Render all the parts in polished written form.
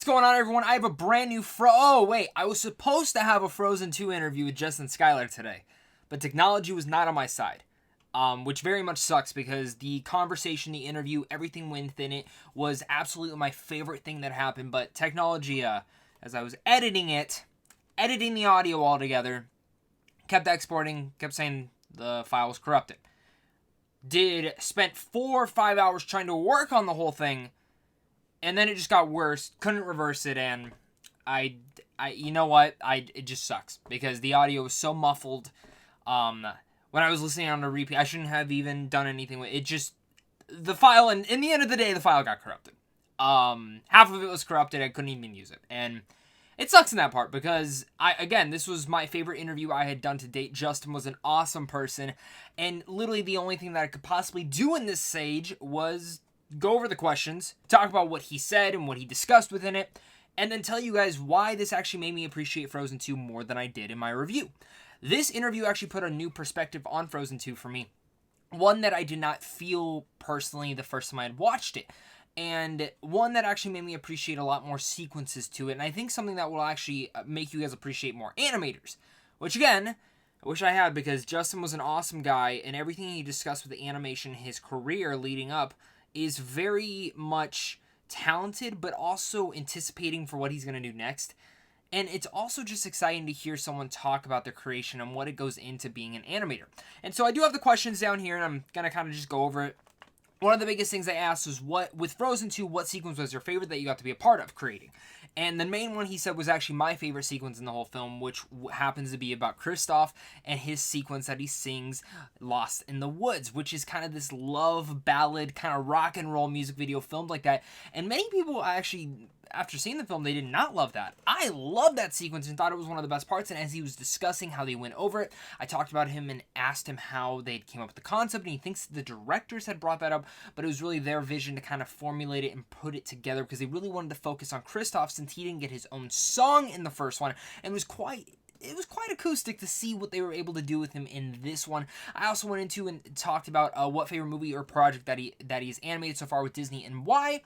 What's going on, everyone? I have a brand new Oh, wait. I was supposed to have a Frozen 2 interview with Justin Sklar today, but technology was not on my side, which very much sucks because the conversation, the interview, everything within it was absolutely my favorite thing that happened, but technology, as I was editing the audio all together, kept exporting, kept saying the file was corrupted. Spent 4 or 5 hours trying to work on the whole thing, and then it just got worse. Couldn't reverse it, and you know what? It just sucks because the audio was so muffled. When I was listening on a repeat, I shouldn't have even done anything with it. Just the file, and in the end of the day, the file got corrupted. Half of it was corrupted. I couldn't even use it, and it sucks in that part because this was my favorite interview I had done to date. Justin was an awesome person, and literally the only thing that I could possibly do in this stage was go over the questions, talk about what he said and what he discussed within it, and then tell you guys why this actually made me appreciate Frozen 2 more than I did in my review. This interview actually put a new perspective on Frozen 2 for me. One that I did not feel personally the first time I had watched it. And one that actually made me appreciate a lot more sequences to it. And I think something that will actually make you guys appreciate more animators. Which again, I wish I had, because Justin was an awesome guy, and everything he discussed with the animation, his career leading up, is very much talented, but also anticipating for what he's going to do next. And it's also just exciting to hear someone talk about their creation and what it goes into being an animator. And so I do have the questions down here, and I'm going to kind of just go over it. One of the biggest things I asked was, with Frozen 2, what sequence was your favorite that you got to be a part of creating? And the main one he said was actually my favorite sequence in the whole film, which happens to be about Kristoff and his sequence that he sings Lost in the Woods, which is kind of this love ballad, kind of rock and roll music video filmed like that. And many people actually, after seeing the film, they did not love that. I loved that sequence and thought it was one of the best parts, and as he was discussing how they went over it, I talked about him and asked him how they came up with the concept, and he thinks the directors had brought that up, but it was really their vision to kind of formulate it and put it together because they really wanted to focus on Kristoff since he didn't get his own song in the first one, and it was quite acoustic to see what they were able to do with him in this one. I also went into and talked about what favorite movie or project that he's animated so far with Disney and why.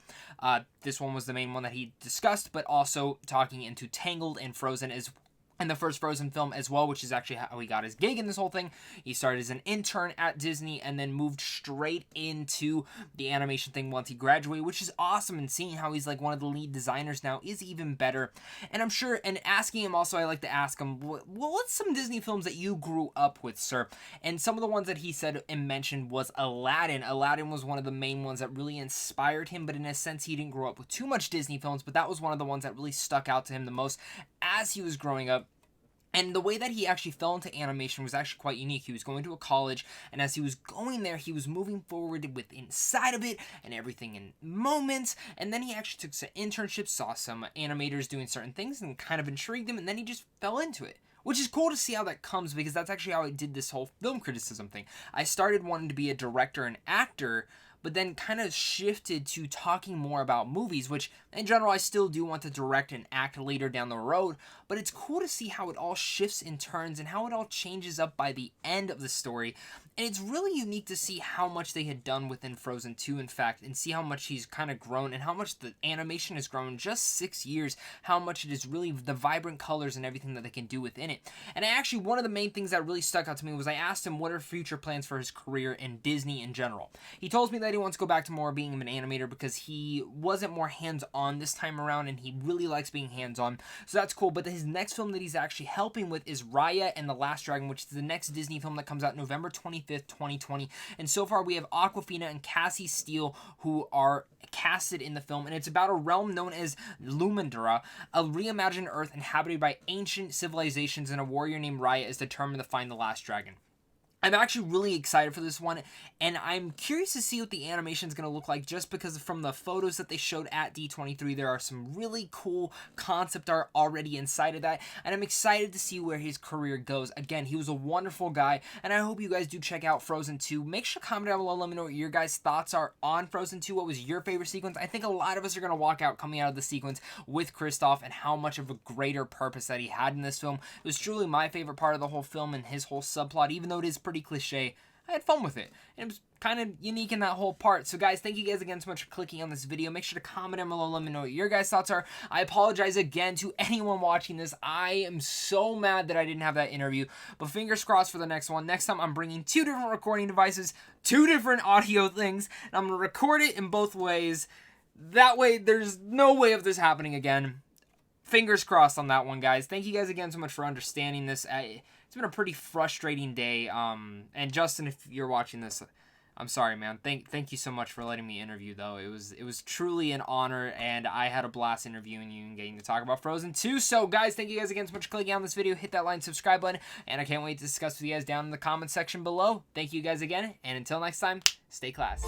This one was the main one that he discussed, but also talking into Tangled and Frozen and the first Frozen film as well, which is actually how he got his gig in this whole thing. He started as an intern at Disney and then moved straight into the animation thing once he graduated, which is awesome, and seeing how he's like one of the lead designers now is even better. And I'm sure, and asking him also, I like to ask him, what's some Disney films that you grew up with, sir? And some of the ones that he said and mentioned was Aladdin. Aladdin was one of the main ones that really inspired him, but in a sense, he didn't grow up with too much Disney films, but that was one of the ones that really stuck out to him the most as he was growing up. And the way that he actually fell into animation was actually quite unique. He was going to a college, and as he was going there, he was moving forward with inside of it and everything in moments. And then he actually took some internships, saw some animators doing certain things, and kind of intrigued him, and then he just fell into it. Which is cool to see how that comes, because that's actually how I did this whole film criticism thing. I started wanting to be a director and actor, but then kind of shifted to talking more about movies, which in general I still do want to direct and act later down the road, but it's cool to see how it all shifts and turns and how it all changes up by the end of the story. And it's really unique to see how much they had done within Frozen 2, in fact, and see how much he's kind of grown and how much the animation has grown in just 6 years, how much it is really the vibrant colors and everything that they can do within it. And actually, one of the main things that really stuck out to me was I asked him what are future plans for his career in Disney in general. He told me that he wants to go back to more being an animator because he wasn't more hands-on this time around, and he really likes being hands-on, so that's cool. But his next film that he's actually helping with is Raya and the Last Dragon, which is the next Disney film that comes out November 25th, 2020, and so far we have Awkwafina and Cassie Steele who are casted in the film, and it's about a realm known as Lumandara, a reimagined Earth inhabited by ancient civilizations, and a warrior named Raya is determined to find the Last Dragon. I'm actually really excited for this one, and I'm curious to see what the animation is going to look like, just because from the photos that they showed at D23, there are some really cool concept art already inside of that, and I'm excited to see where his career goes. Again, he was a wonderful guy, and I hope you guys do check out Frozen 2. Make sure to comment down below, let me know what your guys' thoughts are on Frozen 2. What was your favorite sequence? I think a lot of us are going to walk out coming out of the sequence with Kristoff and how much of a greater purpose that he had in this film. It was truly my favorite part of the whole film and his whole subplot, even though it is pretty cliche. I had fun with it. And it was kind of unique in that whole part. So guys, thank you guys again so much for clicking on this video. Make sure to comment down below, let me know what your guys' thoughts are. I apologize again to anyone watching this. I am so mad that I didn't have that interview, but fingers crossed for the next one. Next time I'm bringing 2 different recording devices, 2 different audio things, and I'm going to record it in both ways. That way there's no way of this happening again. Fingers crossed on that one, guys. Thank you guys again so much for understanding this. It's been a pretty frustrating day. And Justin, if you're watching this, I'm sorry, man. Thank you so much for letting me interview, though. It was truly an honor, and I had a blast interviewing you and getting to talk about Frozen 2. So, guys, thank you guys again so much for clicking on this video. Hit that like and subscribe button, and I can't wait to discuss with you guys down in the comment section below. Thank you guys again, and until next time, stay classy.